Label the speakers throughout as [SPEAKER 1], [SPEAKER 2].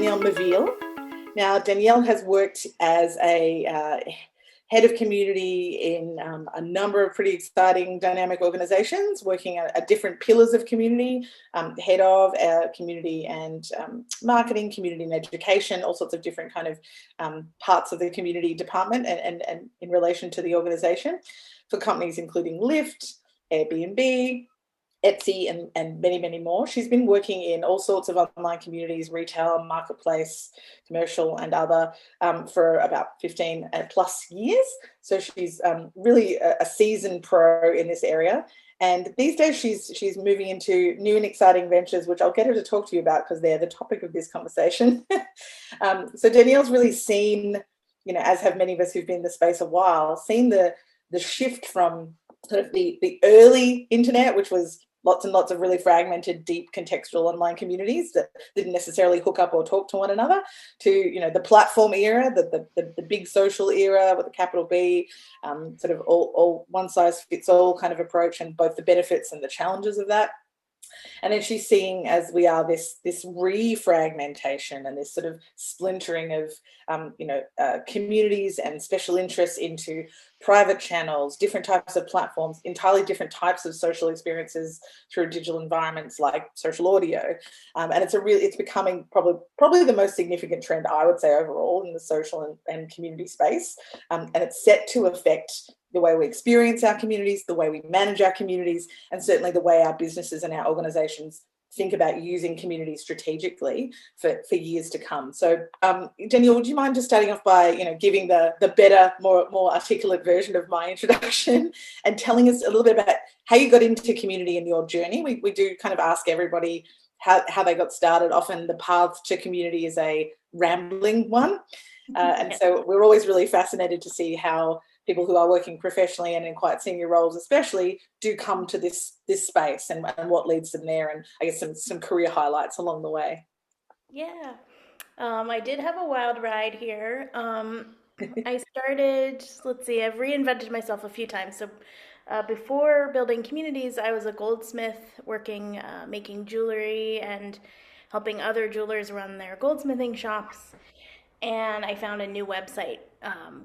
[SPEAKER 1] Danielle Maveal. Now, Danielle has worked as a head of community in a number of pretty exciting dynamic organizations, working at different pillars of community, head of community and marketing, community and education, all sorts of different kind of parts of the community department and in relation to the organization for companies including Lyft, Airbnb, Etsy, and many, many more. She's been working in all sorts of online communities, retail, marketplace, commercial, and other for about 15 plus years. So she's really a seasoned pro in this area. And these days she's moving into new and exciting ventures, which I'll get her to talk to you about because they're the topic of this conversation. So Danielle's really seen, as have many of us who've been in the space a while, seen the shift from sort of the early internet, which was lots and lots of really fragmented, deep contextual online communities that didn't necessarily hook up or talk to one another, to the platform era, the big social era with a capital B, sort of all one size fits all kind of approach, and both the benefits and the challenges of that. And then she's seeing, as we are, this refragmentation and this sort of splintering of communities and special interests into private channels, different types of platforms, entirely different types of social experiences through digital environments like social audio. And it's becoming probably the most significant trend, I would say, overall in the social and community space. And it's set to affect the way we experience our communities, the way we manage our communities, and certainly the way our businesses and our organizations think about using communities strategically for years to come. So, Danielle, would you mind just starting off by, giving the better, more articulate version of my introduction and telling us a little bit about how you got into community in your journey? We do kind of ask everybody how they got started. Often the path to community is a rambling one. And so we're always really fascinated to see how people who are working professionally and in quite senior roles especially do come to this space and what leads them there, and I guess some career highlights along the way.
[SPEAKER 2] Yeah, I did have a wild ride here. I started, let's see, I've reinvented myself a few times. So before building communities, I was a goldsmith working, making jewelry and helping other jewelers run their goldsmithing shops. And I found a new website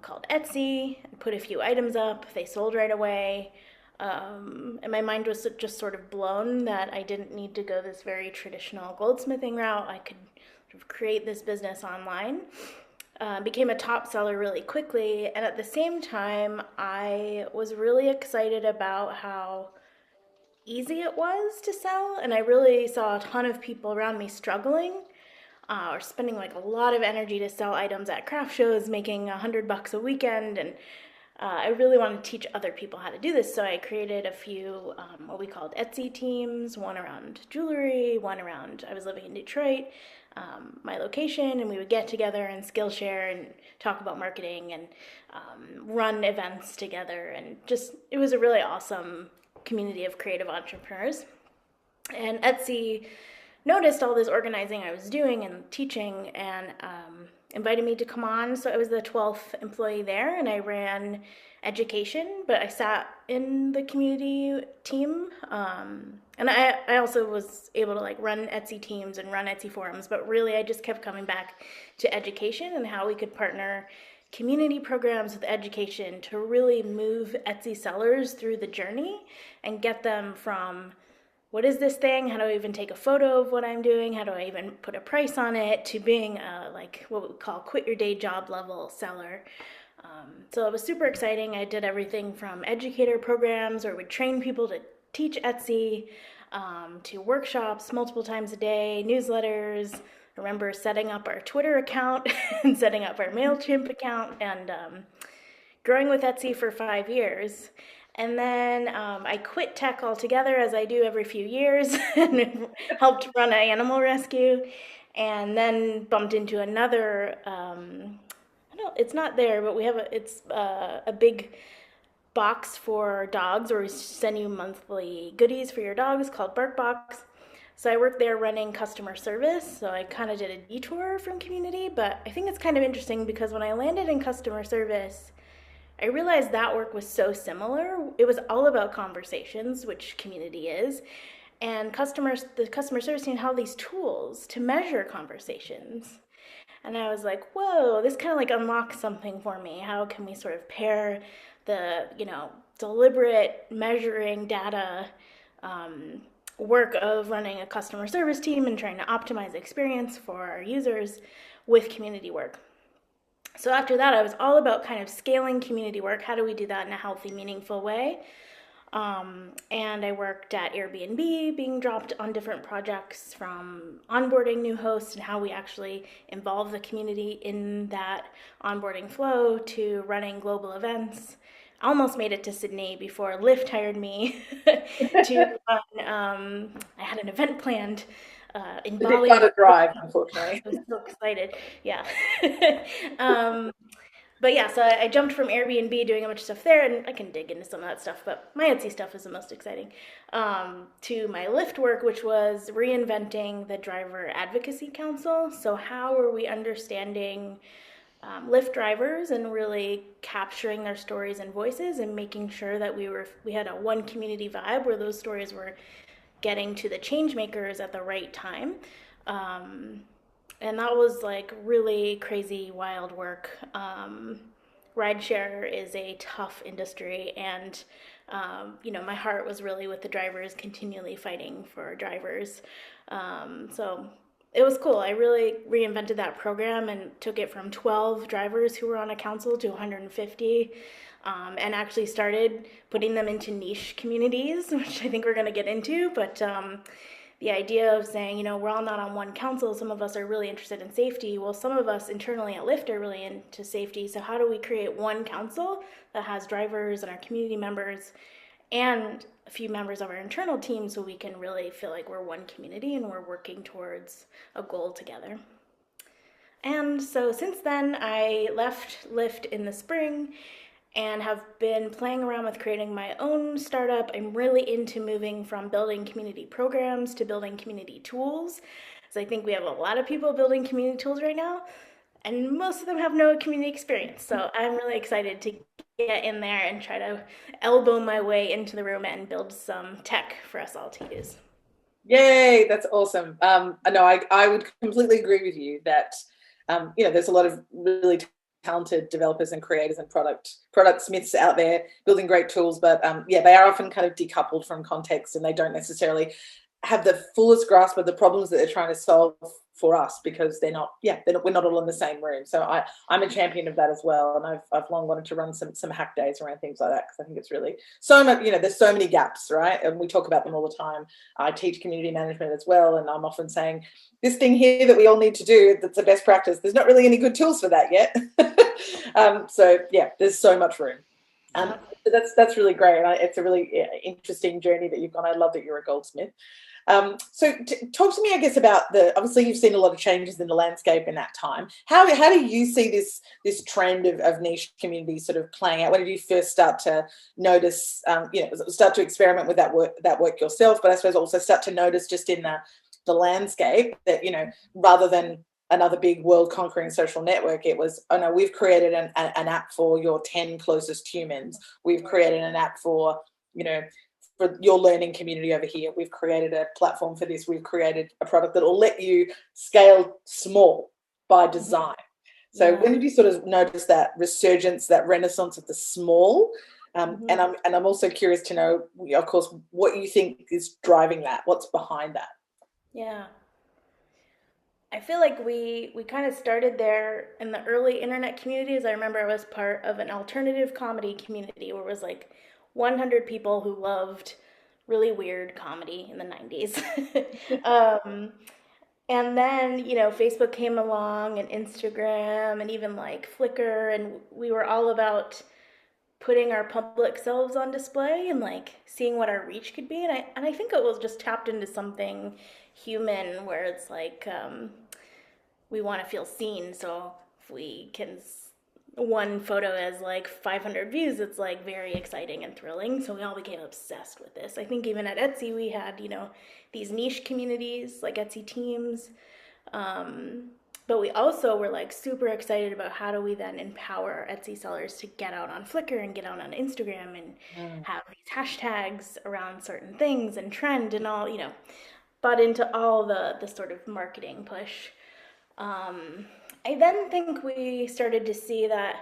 [SPEAKER 2] called Etsy, put a few items up, they sold right away. And my mind was just sort of blown that I didn't need to go this very traditional goldsmithing route. I could sort of create this business online. Became a top seller really quickly. And at the same time, I was really excited about how easy it was to sell. And I really saw a ton of people around me struggling or spending like a lot of energy to sell items at craft shows, making $100 a weekend. And I really wanted to teach other people how to do this. So I created a few what we called Etsy teams, one around jewelry, one around, I was living in Detroit, my location, and we would get together and Skillshare and talk about marketing and run events together. And just, it was a really awesome community of creative entrepreneurs. And Etsy noticed all this organizing I was doing and teaching and invited me to come on. So I was the 12th employee there, and I ran education, but I sat in the community team. And I also was able to run Etsy teams and run Etsy forums, but really I just kept coming back to education and how we could partner community programs with education to really move Etsy sellers through the journey and get them from what is this thing? How do I even take a photo of what I'm doing? How do I even put a price on it? To being what we call quit your day job level seller. So it was super exciting. I did everything from educator programs or would train people to teach Etsy, to workshops multiple times a day, newsletters. I remember setting up our Twitter account and setting up our MailChimp account and growing with Etsy for 5 years. And then I quit tech altogether, as I do every few years, and helped run an animal rescue. And then bumped into another, it's not there, but we have it's a big box for dogs, where we send you monthly goodies for your dogs called BarkBox. So I worked there running customer service. So I kind of did a detour from community, but I think it's kind of interesting because when I landed in customer service, I realized that work was so similar. It was all about conversations, which community is, and the customer service team had all these tools to measure conversations. And I was like, whoa, this kind of like unlocks something for me. How can we sort of pair the, deliberate measuring data um, work of running a customer service team and trying to optimize the experience for our users with community work? So after that, I was all about kind of scaling community work. How do we do that in a healthy, meaningful way? And I worked at Airbnb, being dropped on different projects from onboarding new hosts and how we actually involve the community in that onboarding flow to running global events. I almost made it to Sydney before Lyft hired me to run. I had an event planned in
[SPEAKER 1] It's a bit
[SPEAKER 2] Bali.
[SPEAKER 1] fun to drive, unfortunately.
[SPEAKER 2] I was so excited. Yeah. um, but yeah, so I jumped from Airbnb doing a bunch of stuff there, and I can dig into some of that stuff, but my Etsy stuff is the most exciting, to my Lyft work, which was reinventing the Driver Advocacy Council. So, how are we understanding Lyft drivers and really capturing their stories and voices and making sure that we had a one community vibe where those stories were getting to the change makers at the right time. Um, and that was like really crazy, wild work. Rideshare is a tough industry, and my heart was really with the drivers, continually fighting for drivers. So it was cool. I really reinvented that program and took it from 12 drivers who were on a council to 150. And actually started putting them into niche communities, which I think we're going to get into. But the idea of saying, we're all not on one council. Some of us are really interested in safety. Well, some of us internally at Lyft are really into safety. So how do we create one council that has drivers and our community members and a few members of our internal team so we can really feel like we're one community and we're working towards a goal together? And so since then, I left Lyft in the spring and have been playing around with creating my own startup. I'm really into moving from building community programs to building community tools. So I think we have a lot of people building community tools right now, and most of them have no community experience. So I'm really excited to get in there and try to elbow my way into the room and build some tech for us all to use.
[SPEAKER 1] Yay, that's awesome. No, I would completely agree with you that there's a lot of really talented developers and creators and product smiths out there building great tools, but they are often kind of decoupled from context, and they don't necessarily have the fullest grasp of the problems that they're trying to solve for us, because we're not all in the same room. So I'm a champion of that as well, and I've long wanted to run some hack days around things like that, because I think it's really so much. There's so many gaps, right? And we talk about them all the time. I teach community management as well, and I'm often saying this thing here that we all need to do, that's a best practice. There's not really any good tools for that yet. There's so much room. That's really great. And it's a really interesting journey that you've gone. I love that you're a goldsmith. So talk to me, I guess, about obviously you've seen a lot of changes in the landscape in that time. How do you see this trend of niche communities sort of playing out? When did you first start to notice, start to experiment with that work yourself, but I suppose also start to notice just in the landscape that, rather than another big world conquering social network, it was, oh no, we've created an app for your 10 closest humans. We've created an app for your learning community over here. We've created a platform for this. We've created a product that will let you scale small by design. So when did you sort of notice that resurgence, that renaissance of the small? And I'm also curious to know, of course, what you think is driving that. What's behind that?
[SPEAKER 2] Yeah. I feel like we kind of started there in the early internet communities. I remember I was part of an alternative comedy community where it was like 100 people who loved really weird comedy in the 90s. And then, Facebook came along and Instagram and even like Flickr, and we were all about putting our public selves on display and like seeing what our reach could be. And I think it was just tapped into something human where it's like we want to feel seen. So if we can one photo has like 500 views, it's like very exciting and thrilling. So we all became obsessed with this. I think even at Etsy we had these niche communities like Etsy teams, but we also were like super excited about how do we then empower our Etsy sellers to get out on Flickr and get out on Instagram and have these hashtags around certain things and trend and all, bought into all the sort of marketing push. I then think we started to see that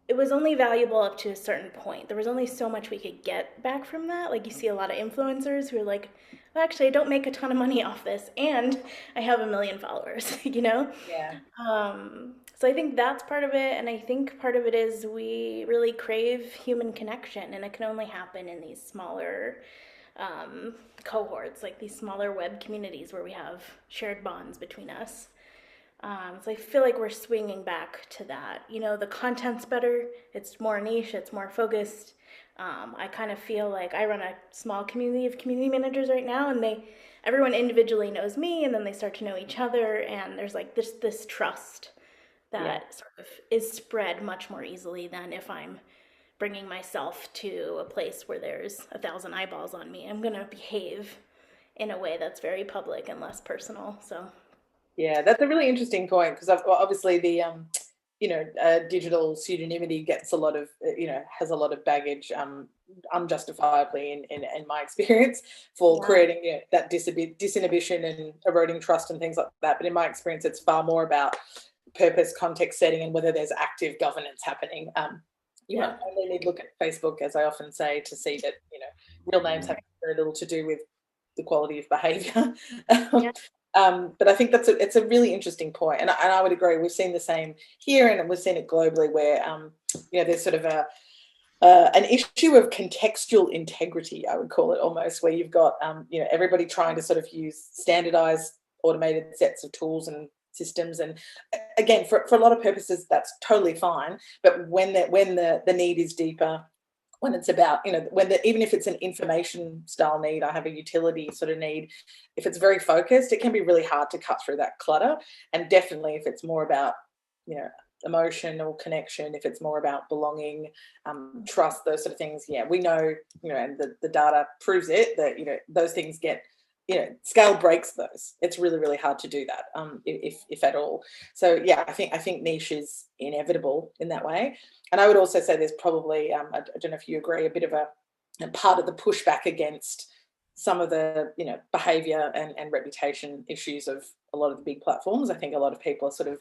[SPEAKER 2] it was only valuable up to a certain point. There was only so much we could get back from that. Like you see a lot of influencers who are like, well, actually, I don't make a ton of money off this, and I have 1 million followers, you know?
[SPEAKER 1] Yeah.
[SPEAKER 2] So I think that's part of it, and I think part of it is we really crave human connection, and it can only happen in these smaller um, cohorts, like these smaller web communities where we have shared bonds between us. So I feel like we're swinging back to that. You know, the content's better, it's more niche, it's more focused. I kind of feel like I run a small community of community managers right now, and everyone individually knows me, and then they start to know each other, and there's like this trust
[SPEAKER 1] Yeah.
[SPEAKER 2] that sort of is spread much more easily than if I'm bringing myself to a place where there's 1,000 eyeballs on me. I'm gonna behave in a way that's very public and less personal. So
[SPEAKER 1] Yeah, that's a really interesting point because obviously the digital pseudonymity gets a lot of has a lot of baggage, unjustifiably in my experience, for
[SPEAKER 2] yeah,
[SPEAKER 1] creating that disinhibition and eroding trust and things like that. But in my experience, it's far more about purpose, context setting, and whether there's active governance happening. You
[SPEAKER 2] yeah,
[SPEAKER 1] only need to look at Facebook, as I often say, to see that real names have very little to do with the quality of behaviour.
[SPEAKER 2] yeah.
[SPEAKER 1] But I think it's a really interesting point, and I would agree. We've seen the same here, and we've seen it globally, where there's sort of an issue of contextual integrity, I would call it almost, where you've got everybody trying to sort of use standardized automated sets of tools and systems, and again, for a lot of purposes, that's totally fine. But when the need is deeper, when it's about even if it's an information style need, I have a utility sort of need, if it's very focused, it can be really hard to cut through that clutter. And definitely if it's more about emotional connection, if it's more about belonging, trust, those sort of things, yeah, we know, and the data proves it, that those things get, scale breaks those. It's really, really hard to do that, if at all. So yeah, I think niche is inevitable in that way. And I would also say there's probably, I don't know if you agree, a bit of a part of the pushback against some of the behavior and reputation issues of a lot of the big platforms. I think a lot of people are sort of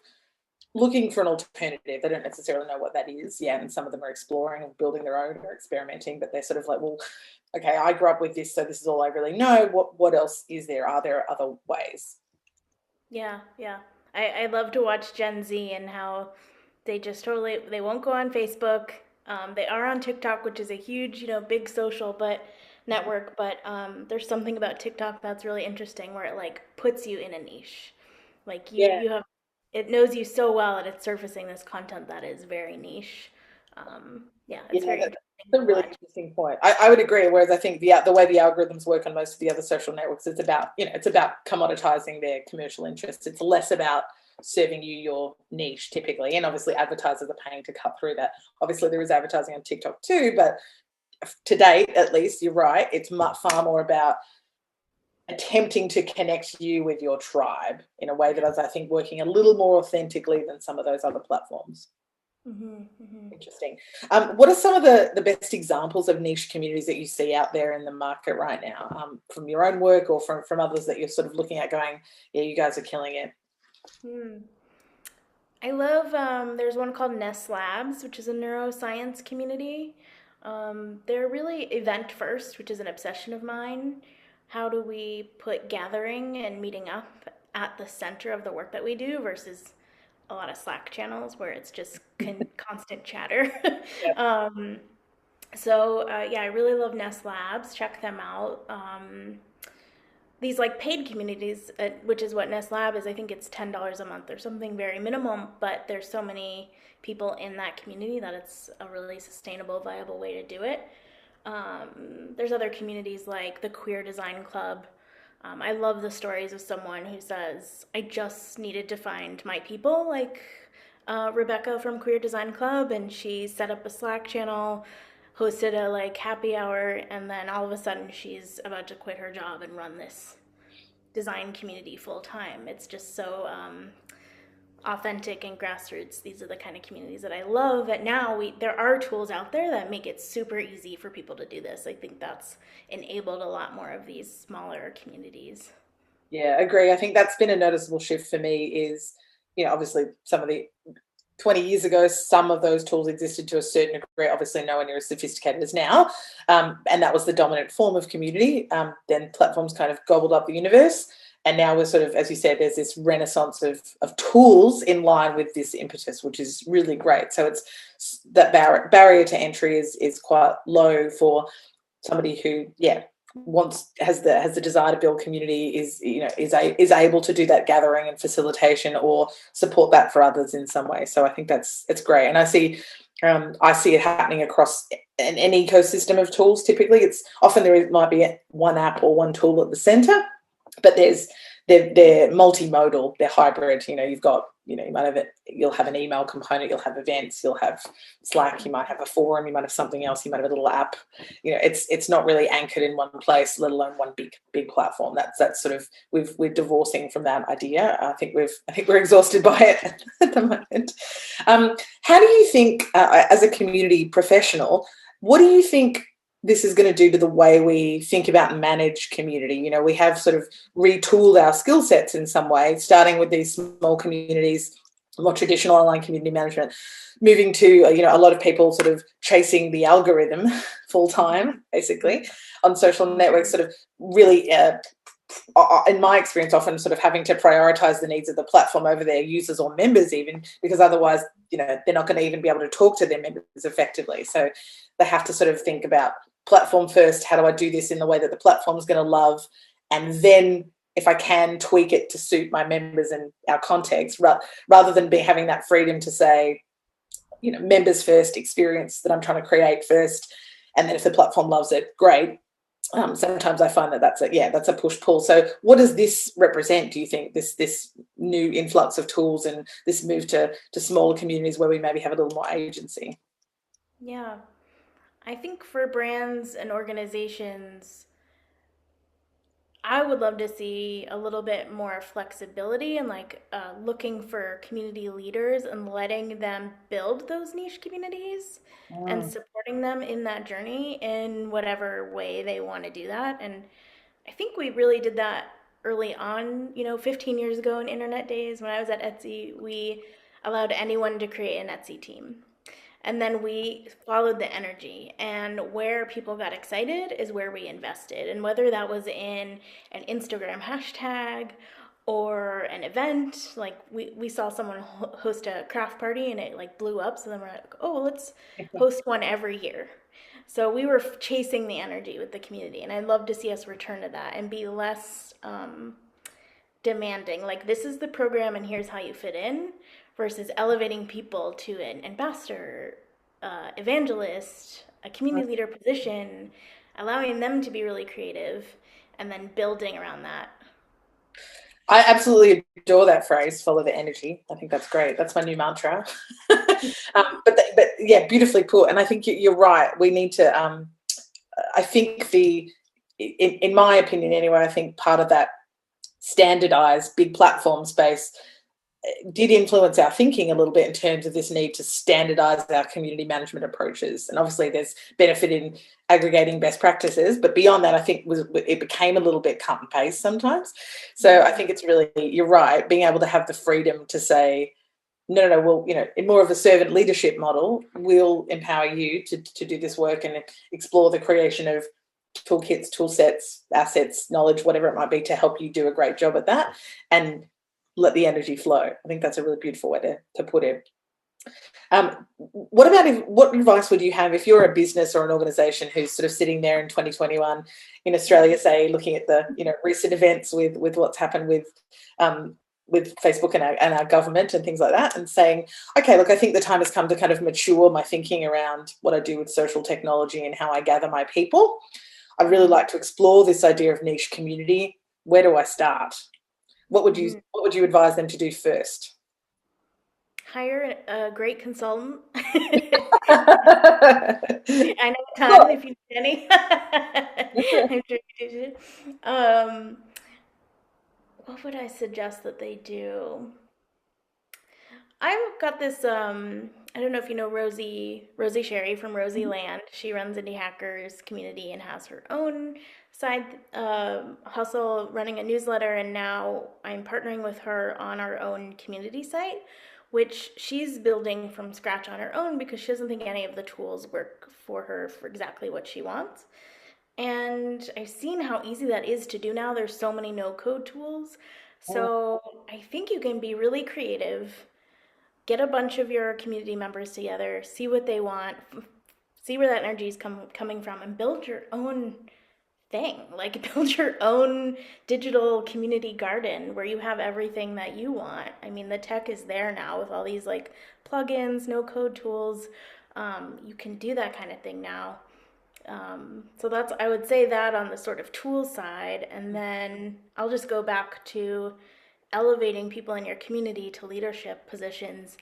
[SPEAKER 1] looking for an alternative. They don't necessarily know what that is. Yeah, and some of them are exploring and building their own or experimenting, but they're sort of like, well, okay, I grew up with this, so this is all I really know. What else is there? Are there other ways?
[SPEAKER 2] Yeah, yeah. I love to watch Gen Z and how they just totally they won't go on Facebook. They are on TikTok, which is a huge, big social but network. But there's something about TikTok that's really interesting where it like puts you in a niche. Like
[SPEAKER 1] Yeah.
[SPEAKER 2] you have it knows you so well and it's surfacing this content that is very niche. Yeah, it's
[SPEAKER 1] Yeah,
[SPEAKER 2] very
[SPEAKER 1] that's
[SPEAKER 2] interesting
[SPEAKER 1] a
[SPEAKER 2] to
[SPEAKER 1] really
[SPEAKER 2] watch.
[SPEAKER 1] interesting point. I would agree. Whereas I think the way the algorithms work on most of the other social networks, it's about it's about commoditizing their commercial interests. It's less about serving you your niche typically, and obviously advertisers are paying to cut through that. Obviously, there is advertising on TikTok too, but to date, at least, you're right. It's far more about attempting to connect you with your tribe in a way that is, I think, working a little more authentically than some of those other platforms.
[SPEAKER 2] Hmm, hmm.
[SPEAKER 1] Interesting. What are some of the best examples of niche communities that you see out there in the market right now, from your own work or from others that you're sort of looking at going, yeah, you guys are killing it?
[SPEAKER 2] Hmm. I love, there's one called Nest Labs, which is a neuroscience community. They're really event first, which is an obsession of mine. How do we put gathering and meeting up at the center of the work that we do versus a lot of Slack channels where it's just constant chatter?
[SPEAKER 1] Yep.
[SPEAKER 2] um, so yeah, I really love Nest Labs. Check them out. These like paid communities, which is what Nest Lab is. I think it's $10 a month or something very minimum, but there's so many people in that community that it's a really sustainable, viable way to do it. There's other communities like the Queer Design Club. I love the stories of someone who says, I just needed to find my people, like Rebecca from Queer Design Club, and she set up a Slack channel, hosted a like happy hour, and then all of a sudden she's about to quit her job and run this design community full time. It's just so authentic and grassroots. These are the kind of communities that I love. That now there are tools out there that make it super easy for people to do this. I think that's enabled a lot more of these smaller communities.
[SPEAKER 1] Yeah, agree. I think that's been a noticeable shift for me is obviously some of the 20 years ago, some of those tools existed to a certain degree, obviously nowhere near as sophisticated as now. And that was the dominant form of community. Then platforms kind of gobbled up the universe. And now we're sort of, as you said, there's this renaissance of tools in line with this impetus, which is really great. So it's that barrier to entry is quite low for somebody who, has the desire to build community, is able to do that gathering and facilitation or support that for others in some way. So I think it's great, and I see it happening across an ecosystem of tools. Typically, it's often might be one app or one tool at the center, but they're multimodal, they're hybrid. You've got, you'll have an email component, you'll have events, you'll have Slack, you might have a forum, you might have something else, you might have a little app. It's not really anchored in one place, let alone one big platform. That's sort of, we're divorcing from that idea. I think we're exhausted by it at the moment. How do you think, as a community professional, what do you think this is going to do to the way we think about and manage community? We have sort of retooled our skill sets in some way, starting with these small communities, more traditional online community management, moving to, a lot of people sort of chasing the algorithm full time, basically, on social networks, sort of really, in my experience, often sort of having to prioritize the needs of the platform over their users or members, even, because otherwise, they're not going to even be able to talk to their members effectively. So they have to sort of think about platform first. How do I do this in the way that the platform's going to love? And then, if I can, tweak it to suit my members and our context, rather than having that freedom to say, members first, experience that I'm trying to create first, and then if the platform loves it, great. Sometimes I find that's a push-pull. So what does this represent, do you think, this new influx of tools and this move to smaller communities where we maybe have a little more agency?
[SPEAKER 2] Yeah. I think for brands and organizations, I would love to see a little bit more flexibility and looking for community leaders and letting them build those niche communities and supporting them in that journey in whatever way they want to do that. And I think we really did that early on, 15 years ago in internet days when I was at Etsy. We allowed anyone to create an Etsy team. And then we followed the energy, and where people got excited is where we invested. And whether that was in an Instagram hashtag or an event, like we saw someone host a craft party and it blew up. So then we're like, oh, let's host one every year. So we were chasing the energy with the community, and I'd love to see us return to that and be less demanding. Like, this is the program and here's how you fit in, versus elevating people to an ambassador, evangelist, a community leader position, allowing them to be really creative, and then building around that.
[SPEAKER 1] I absolutely adore that phrase, follow the energy. I think that's great. That's my new mantra. But yeah, beautifully put. And I think you're right. We need to, I think in my opinion anyway, I think part of that standardized big platform space did influence our thinking a little bit in terms of this need to standardize our community management approaches. And obviously there's benefit in aggregating best practices, but beyond that, I think it became a little bit cut and paste sometimes. So I think it's really, you're right, being able to have the freedom to say, no, well, in more of a servant leadership model, we'll empower you to do this work and explore the creation of toolkits, tool sets, assets, knowledge, whatever it might be, to help you do a great job at that, and let the energy flow. I think that's a really beautiful way to put it. What advice would you have if you're a business or an organisation who's sort of sitting there in 2021 in Australia, say, looking at the recent events with what's happened with Facebook and our government and things like that, and saying, okay, look, I think the time has come to kind of mature my thinking around what I do with social technology and how I gather my people. I'd really like to explore this idea of niche community. Where do I start? What would you advise them to do first?
[SPEAKER 2] Hire a great consultant. I know a ton if you need any. I'm sure you do. What would I suggest that they do? I've got this I don't know if you know Rosie Sherry from Rosie
[SPEAKER 1] Mhm.
[SPEAKER 2] Land. She runs Indie Hackers community and has her own side hustle running a newsletter, and now I'm partnering with her on our own community site, which she's building from scratch on her own because she doesn't think any of the tools work for her for exactly what she wants. And I've seen how easy that is to do now. There's so many no code tools. So I think you can be really creative, get a bunch of your community members together, see what they want, see where that energy is coming from, and build your own thing. Like build your own digital community garden where you have everything that you want. I mean, the tech is there now with all these like plugins, no code tools. You can do that kind of thing now. So that's, I would say that on the sort of tool side, and then I'll just go back to elevating people in your community to leadership positions,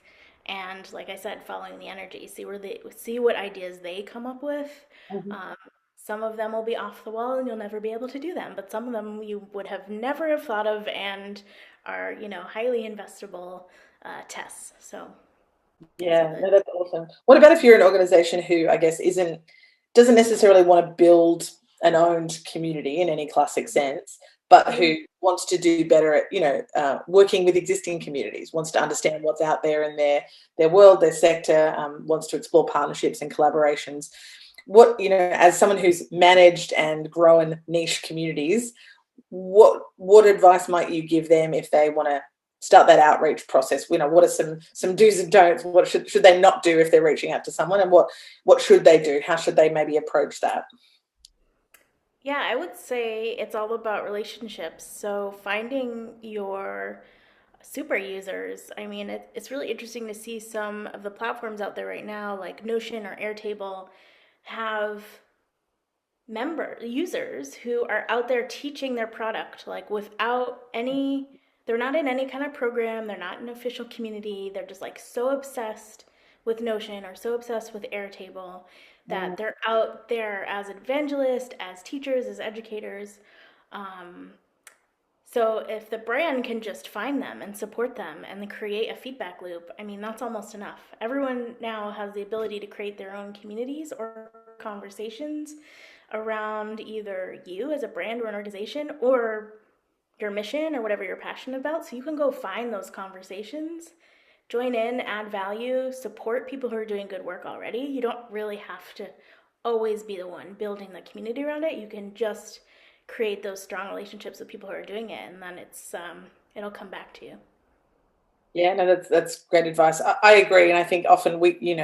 [SPEAKER 2] and like I said, following the energy, see what ideas they come up with.
[SPEAKER 1] Mhm.
[SPEAKER 2] Um, some of them will be off the wall, and you'll never be able to do them, but some of them you would have never have thought of, and are highly investable tests. So those are
[SPEAKER 1] Yeah,
[SPEAKER 2] the
[SPEAKER 1] no, that's awesome. What about if you're an organization who I guess doesn't necessarily want to build an owned community in any classic sense, but who
[SPEAKER 2] Mhm.
[SPEAKER 1] wants to do better at working with existing communities, wants to understand what's out there in their world, their sector, wants to explore partnerships and collaborations. What as someone who's managed and grown niche communities, what advice might you give them if they want to start that outreach process? What are some do's and don'ts? What should they not do if they're reaching out to someone, and what should they do? How should they maybe approach that?
[SPEAKER 2] Yeah, I would say it's all about relationships. So finding your super users. I mean, it's really interesting to see some of the platforms out there right now, like Notion or Airtable, have member users who are out there teaching their product like without any, they're not in any kind of program, they're not in an official community, they're just like so obsessed with Notion or so obsessed with Airtable
[SPEAKER 1] Mm,
[SPEAKER 2] that they're out there as evangelists, as teachers, as educators. um, so if the brand can just find them and support them and create a feedback loop, I mean, that's almost enough. Everyone now has the ability to create their own communities or conversations around either you as a brand or an organization or your mission or whatever you're passionate about. So you can go find those conversations, join in, add value, support people who are doing good work already. You don't really have to always be the one building the community around it. You can just create those strong relationships with people who are doing it, and then it'll come back to you.
[SPEAKER 1] yeah, no, that's great advice. I agree, and I think often we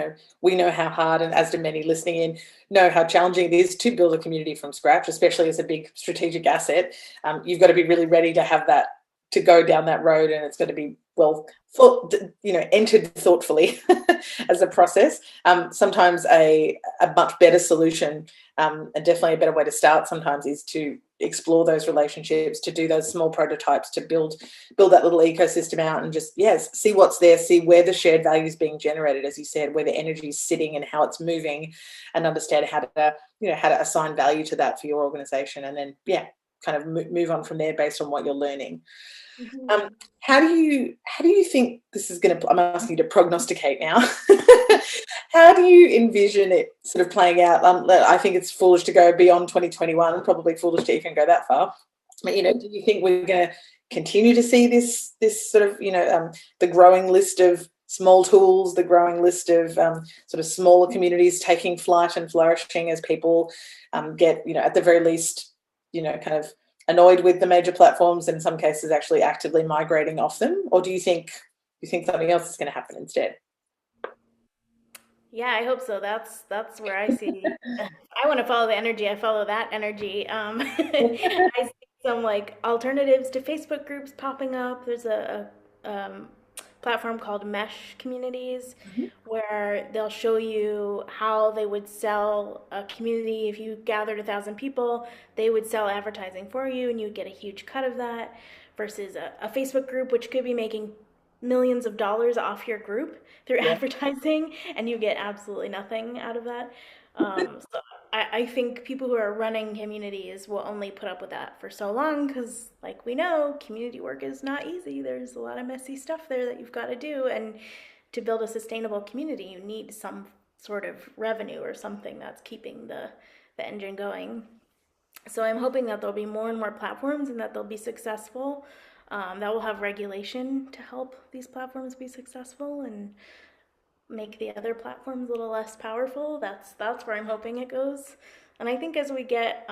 [SPEAKER 1] know how hard, and as do many listening in, know how challenging it is to build a community from scratch, especially as a big strategic asset. You've got to be really ready to have that, to go down that road, and it's got to be well thought, entered thoughtfully as a process. Sometimes a much better solution, and definitely a better way to start sometimes, is to explore those relationships, to do those small prototypes, to build that little ecosystem out, and just, yes, see what's there, see where the shared value is being generated, as you said, where the energy is sitting and how it's moving, and understand how to assign value to that for your organization, and then, yeah, kind of move on from there based on what you're learning.
[SPEAKER 2] Mm-hmm.
[SPEAKER 1] um, how do you think this is going to, I'm asking you to prognosticate now. How do you envision it sort of playing out? I think it's foolish to go beyond 2021, probably foolish to even go that far. But, do you think we're going to continue to see this sort of, the growing list of small tools, the growing list of sort of smaller communities taking flight and flourishing as people get, at the very least, kind of annoyed with the major platforms, and in some cases actually actively migrating off them? Or do you think something else is going to happen instead?
[SPEAKER 2] Yeah, I hope so. That's where I see. I want to follow the energy. I follow that energy. I see some like alternatives to Facebook groups popping up. There's a platform called Mesh Communities where they'll show you how they would sell a community. If you gathered 1,000 people, they would sell advertising for you, and you'd get a huge cut of that. Versus a Facebook group, which could be making millions of dollars off your group through
[SPEAKER 1] Yeah.
[SPEAKER 2] advertising, and you get absolutely nothing out of that. So I think people who are running communities will only put up with that for so long because, like we know, community work is not easy. There's a lot of messy stuff there that you've got to do. And to build a sustainable community, you need some sort of revenue or something that's keeping the engine going. So I'm hoping that there'll be more and more platforms and that they'll be successful. That will have regulation to help these platforms be successful and make the other platforms a little less powerful. That's where I'm hoping it goes. And I think as we get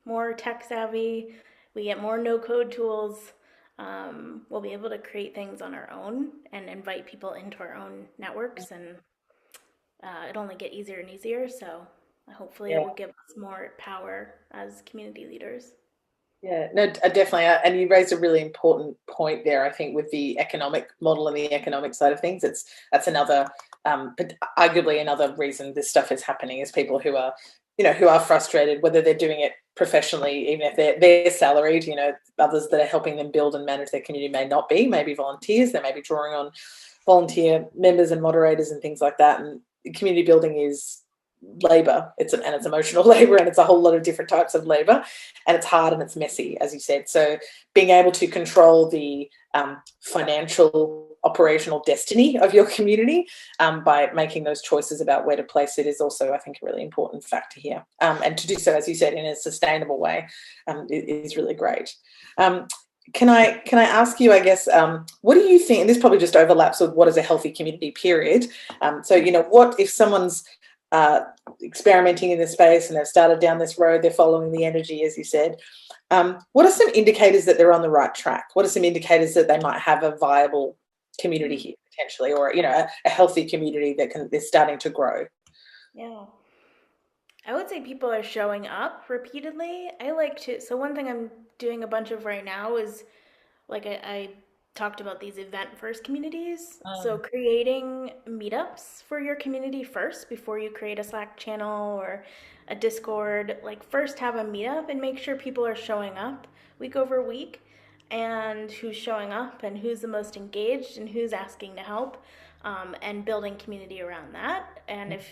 [SPEAKER 2] more tech savvy, we get more no code tools, we'll be able to create things on our own and invite people into our own networks, and it'll only get easier and easier. So hopefully it
[SPEAKER 1] Yeah.
[SPEAKER 2] will give us more power as community leaders.
[SPEAKER 1] Yeah, no, definitely. And you raised a really important point there, I think, with the economic model and the economic side of things. That's another, but arguably another reason this stuff is happening is people who are, who are frustrated, whether they're doing it professionally, even if they're salaried, others that are helping them build and manage their community may not be, maybe volunteers, they may be drawing on volunteer members and moderators and things like that. And community building is labor, it's emotional labor, and it's a whole lot of different types of labor, and it's hard and it's messy, as you said. So being able to control the financial operational destiny of your community by making those choices about where to place it is also, I think, a really important factor here, and to do so, as you said, in a sustainable way is really great. Can I ask you, I guess, what do you think, and this probably just overlaps with what is a healthy community period, so what if someone's experimenting in this space and they've started down this road, they're following the energy, as you said. What are some indicators that they're on the right track? What are some indicators that they might have a viable community here potentially, or a healthy community that is starting to grow?
[SPEAKER 2] Yeah. I would say people are showing up repeatedly. So one thing I'm doing a bunch of right now is like I talked about these event first communities. So creating meetups for your community first before you create a Slack channel or a Discord. Like first have a meetup and make sure people are showing up week over week and who's showing up and who's the most engaged and who's asking to help, and building community around that. And if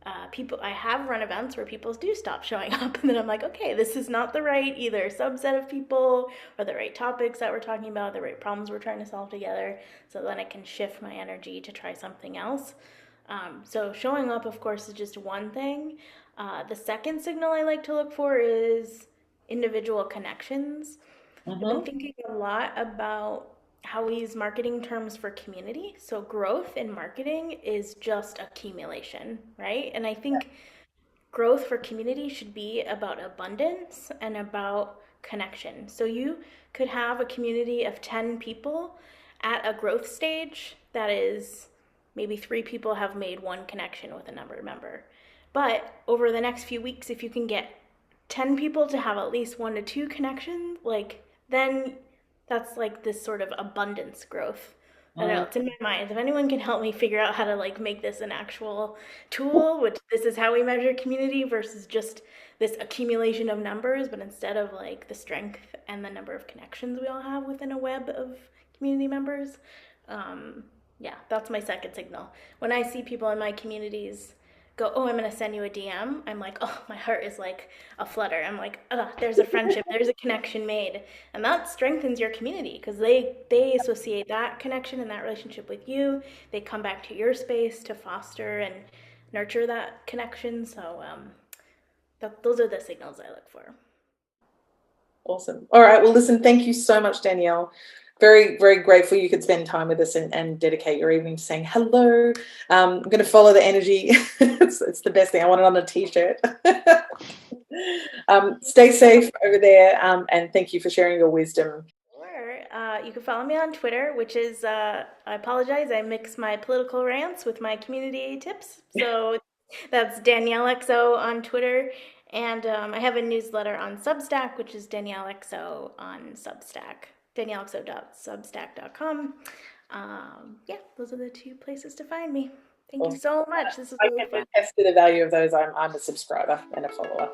[SPEAKER 2] I have run events where people do stop showing up, and then I'm like, okay, this is not the right either subset of people or the right topics that we're talking about, the right problems we're trying to solve together. So then I can shift my energy to try something else. So showing up, of course, is just one thing. The second signal I like to look for is individual connections. I've been
[SPEAKER 1] Mm-hmm.
[SPEAKER 2] thinking a lot about how we use marketing terms for community. So, growth in marketing is just accumulation, right? And I think growth for community should be about abundance and about connection. So, you could have a community of 10 people at a growth stage that is maybe 3 people have made one connection with another member. But over the next few weeks, if you can get 10 people to have at least 1 to 2 connections, like then that's like this sort of abundance growth. I don't know, it's in my mind. If anyone can help me figure out how to like make this an actual tool, which this is how we measure community versus just this accumulation of numbers, but instead of like the strength and the number of connections we all have within a web of community members. Yeah, that's my second signal. When I see people in my communities go, oh, I'm going to send you a DM, I'm like, oh, my heart is like a flutter. I'm like, oh, there's a friendship, there's a connection made. And that strengthens your community because they associate that connection and that relationship with you. They come back to your space to foster and nurture that connection. So those are the signals I look for.
[SPEAKER 1] Awesome. All right. Well, listen, thank you so much, Danielle. Very, very grateful you could spend time with us and dedicate your evening to saying hello. I'm going to follow the energy. It's the best thing. I want it on a t-shirt. Stay safe over there, and thank you for sharing your wisdom.
[SPEAKER 2] Sure. You can follow me on Twitter, which is, I apologize, I mix my political rants with my community tips. So that's Danielle XO on Twitter. And I have a newsletter on Substack, which is Danielle XO on Substack, daniellexo.substack.com. Yeah, those are the 2 places to find me. Thank you
[SPEAKER 1] Awesome.
[SPEAKER 2] so much. This was
[SPEAKER 1] I
[SPEAKER 2] really
[SPEAKER 1] can
[SPEAKER 2] fun.
[SPEAKER 1] attest to the value of those. I'm a subscriber and a follower.